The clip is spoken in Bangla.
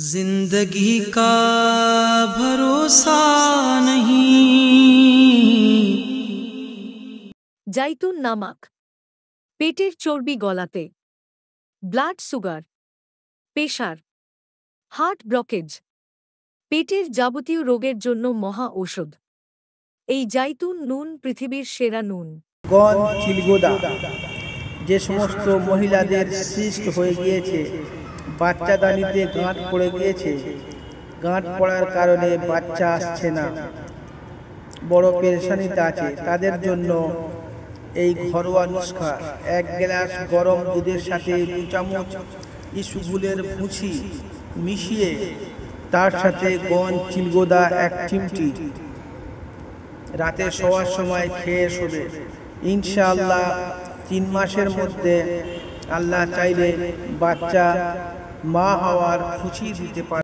जिंदगी का भरोसा नहीं। জাইতুন নামাক পেটের চর্বি গলাতে, blood sugar, pressure, heart blockage, পেটের যাবতীয় রোগের জন্য মহা ঔষধ। এই জাইতুন নুন পৃথিবীর সেরা নুন। গন চিলগোদা, যে সমস্ত মহিলাদের সিস্ট হয়ে গিয়েছে, বাচ্চাদানিতে গাঁট পড়ে গিয়েছে, গাঁট পড়ার কারণে বাচ্চা আসছে না, বড় পেরেশানিতে আছে, তাদের জন্য এই ঘরোয়া নুস্খা 1 গ্লাস গরম দুধের সাথে 2 চামচ ইসবগুলের ভুসি মিশিয়ে তার সাথে গন চিলগোদা 1 চিমটি রাতে শোয়ার সময় খেয়ে শোবে। ইনশাআল্লাহ 3 মাসের মধ্যে আল্লাহ চাইলে বাচ্চা মা হওয়ার খুশি দিতে পারে।